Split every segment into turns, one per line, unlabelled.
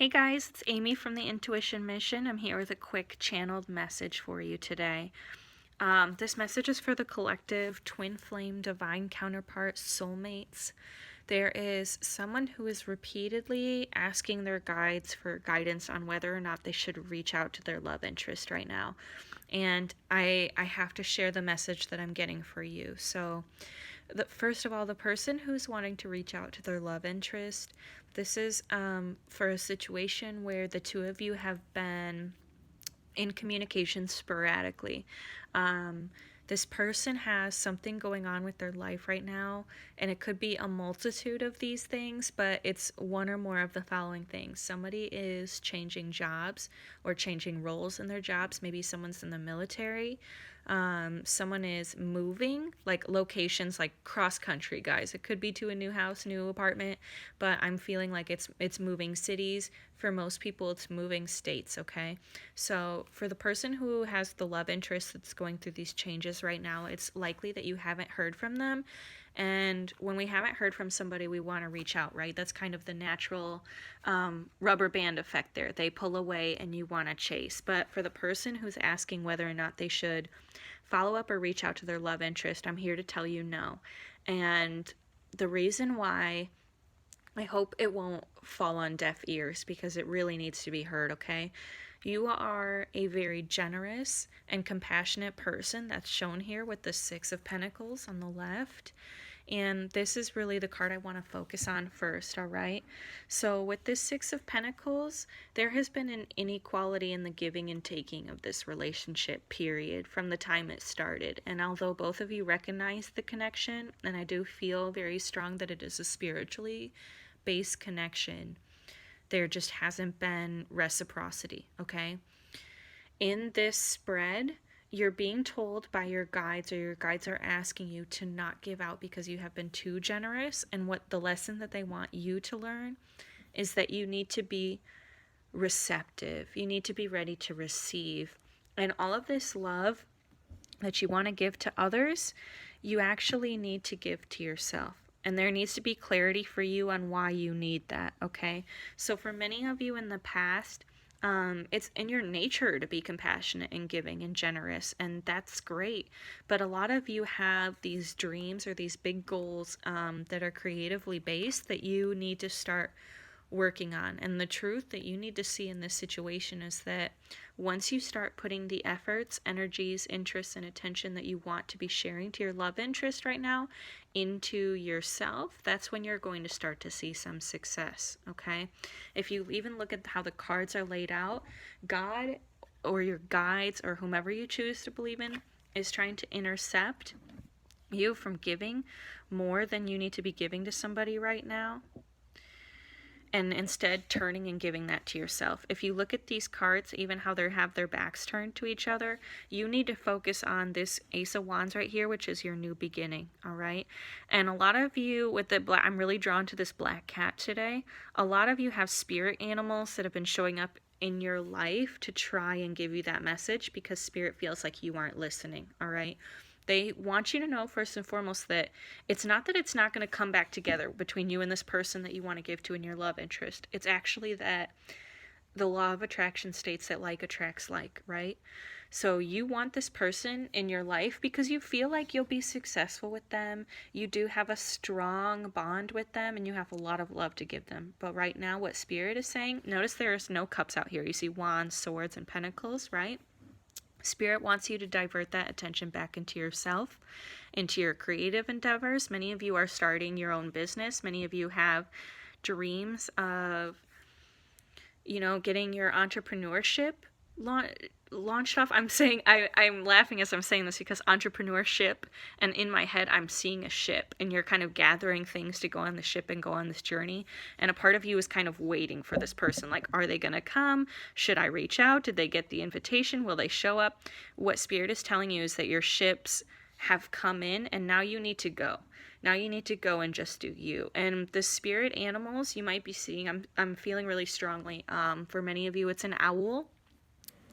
Hey guys, it's Amy from the Intuition Mission. I'm here with a quick channeled message for you today. This message is for the collective, twin flame, divine counterparts, soulmates. There is someone who is repeatedly asking their guides for guidance on whether or not they should reach out to their love interest right now. And I have to share the message that I'm getting for you. So, first of all, the person who's wanting to reach out to their love interest, this is for a situation where the two of you have been in communication sporadically. This person has something going on with their life right now, and it could be a multitude of these things, but it's one or more of the following things. Somebody is changing jobs or changing roles in their jobs. Maybe someone's in the military. Someone is moving, like locations, like cross country, guys. It could be to a new house, new apartment, but I'm feeling like it's moving cities. For most people, it's moving states, okay? So for the person who has the love interest that's going through these changes right now, it's likely that you haven't heard from them. And when we haven't heard from somebody, we want to reach out, right? That's kind of the natural rubber band effect there. They pull away and you want to chase. But for the person who's asking whether or not they should follow up or reach out to their love interest, I'm here to tell you no. And the reason why, I hope it won't fall on deaf ears because it really needs to be heard, okay? You are a very generous and compassionate person. That's shown here with the Six of Pentacles on the left. And this is really the card I want to focus on first, all right? So with this Six of Pentacles, there has been an inequality in the giving and taking of this relationship, period, from the time it started. And although both of you recognize the connection, and I do feel very strong that it is a spiritually based connection, there just hasn't been reciprocity, okay? In this spread, you're being told by your guides, or your guides are asking you to not give out because you have been too generous. And what the lesson that they want you to learn is that you need to be receptive. You need to be ready to receive. And all of this love that you want to give to others, you actually need to give to yourself. And there needs to be clarity for you on why you need that, okay? So for many of you in the past, it's in your nature to be compassionate and giving and generous, and that's great. But a lot of you have these dreams or these big goals that are creatively based that you need to start working on. And the truth that you need to see in this situation is that once you start putting the efforts, energies, interests, and attention that you want to be sharing to your love interest right now into yourself, that's when you're going to start to see some success, okay? If you even look at how the cards are laid out, God or your guides or whomever you choose to believe in is trying to intercept you from giving more than you need to be giving to somebody right now, and instead turning and giving that to yourself. If you look at these cards, even how they have their backs turned to each other, you need to focus on this Ace of Wands right here, which is your new beginning, all right? And a lot of you with the black, I'm really drawn to this black cat today. A lot of you have spirit animals that have been showing up in your life to try and give you that message because spirit feels like you aren't listening, all right? They want you to know, first and foremost, that it's not going to come back together between you and this person that you want to give to in your love interest. It's actually that the law of attraction states that like attracts like, right? So you want this person in your life because you feel like you'll be successful with them. You do have a strong bond with them, and you have a lot of love to give them. But right now, what Spirit is saying, notice there's no cups out here. You see wands, swords, and pentacles, right? Spirit wants you to divert that attention back into yourself, into your creative endeavors. Many of you are starting your own business. Many of you have dreams of, getting your entrepreneurship launched off. I'm laughing as I'm saying this because entrepreneurship, and in my head I'm seeing a ship, and you're kind of gathering things to go on the ship and go on this journey, and a part of you is kind of waiting for this person, like, are they gonna come? Should I reach out? Did they get the invitation? Will they show up? What Spirit is telling you is that your ships have come in, and now you need to go. Now you need to go and just do you. And the spirit animals you might be seeing, I'm feeling really strongly. For many of you, it's an owl,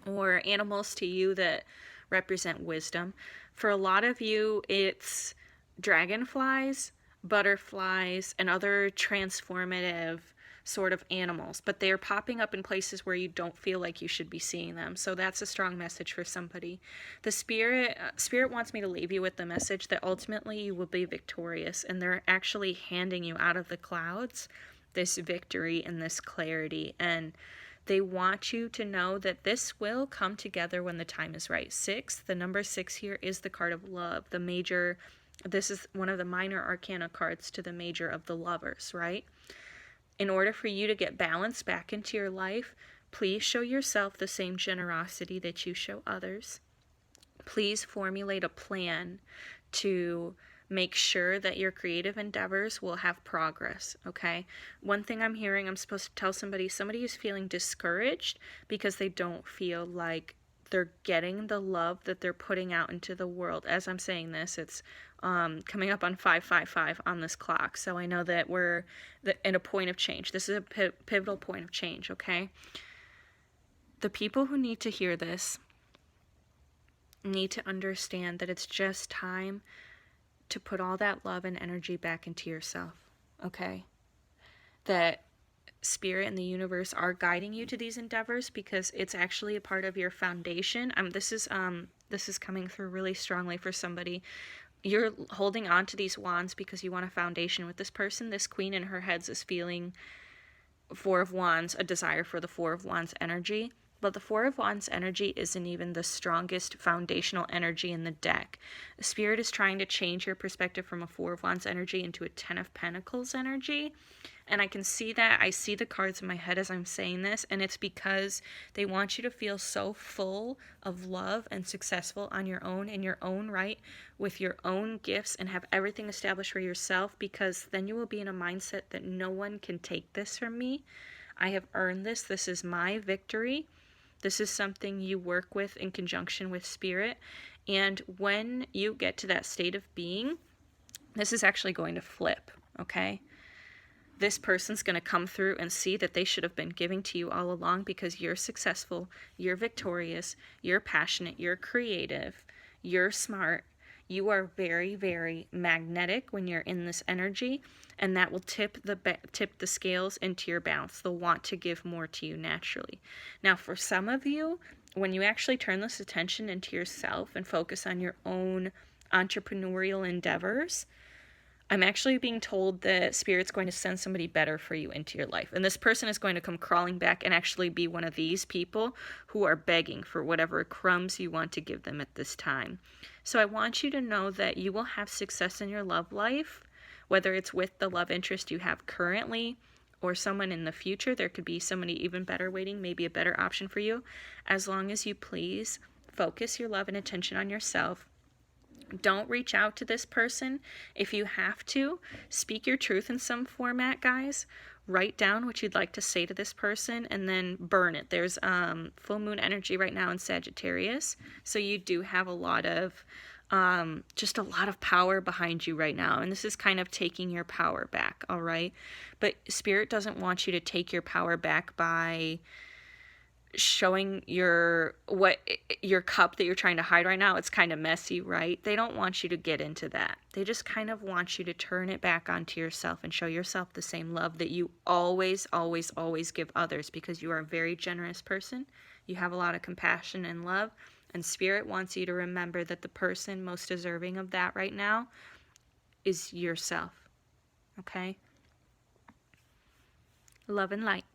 or animals to you that represent wisdom. For a lot of you, it's dragonflies, butterflies, and other transformative sort of animals, but they are popping up in places where you don't feel like you should be seeing them. So that's a strong message for somebody. The spirit wants me to leave you with the message that ultimately you will be victorious, and they're actually handing you out of the clouds this victory and this clarity, and they want you to know that this will come together when the time is right. The number 6 here is the card of love, the major. This is one of the minor arcana cards to the major of the Lovers, right? In order for you to get balance back into your life, please show yourself the same generosity that you show others. Please formulate a plan to make sure that your creative endeavors will have progress, okay? One thing I'm hearing, I'm supposed to tell somebody is feeling discouraged because they don't feel like they're getting the love that they're putting out into the world. As I'm saying this, it's coming up on 555 on this clock, so I know that we're in a point of change. This is a pivotal point of change, okay? The people who need to hear this need to understand that it's just time to put all that love and energy back into yourself, okay? That spirit and the universe are guiding you to these endeavors because it's actually a part of your foundation. This is coming through really strongly for somebody. You're holding on to these wands because you want a foundation with this person. This queen in her heads is feeling 4 of Wands, a desire for the 4 of Wands energy. But the 4 of Wands energy isn't even the strongest foundational energy in the deck. The Spirit is trying to change your perspective from a 4 of Wands energy into a 10 of Pentacles energy. And I can see that. I see the cards in my head as I'm saying this. And it's because they want you to feel so full of love and successful on your own, in your own right, with your own gifts, and have everything established for yourself, because then you will be in a mindset that no one can take this from me. I have earned this. This is my victory. This is something you work with in conjunction with Spirit. And when you get to that state of being, this is actually going to flip, okay? This person's going to come through and see that they should have been giving to you all along, because you're successful, you're victorious, you're passionate, you're creative, you're smart. You are very, very magnetic when you're in this energy, and that will tip the scales into your balance. They'll want to give more to you naturally. Now, for some of you, when you actually turn this attention into yourself and focus on your own entrepreneurial endeavors, I'm actually being told that Spirit's going to send somebody better for you into your life. And this person is going to come crawling back and actually be one of these people who are begging for whatever crumbs you want to give them at this time. So I want you to know that you will have success in your love life, whether it's with the love interest you have currently or someone in the future. There could be somebody even better waiting, maybe a better option for you, as long as you please focus your love and attention on yourself. Don't reach out to this person. If you have to, speak your truth in some format, guys. Write down what you'd like to say to this person and then burn it. There's full moon energy right now in Sagittarius, so you do have a lot of just a lot of power behind you right now, and this is kind of taking your power back, all right? But Spirit doesn't want you to take your power back by showing your cup that you're trying to hide right now. It's kind of messy, right? They don't want you to get into that. They just kind of want you to turn it back onto yourself and show yourself the same love that you always, always, always give others, because you are a very generous person. You have a lot of compassion and love, and Spirit wants you to remember that the person most deserving of that right now is yourself. Okay? Love and light.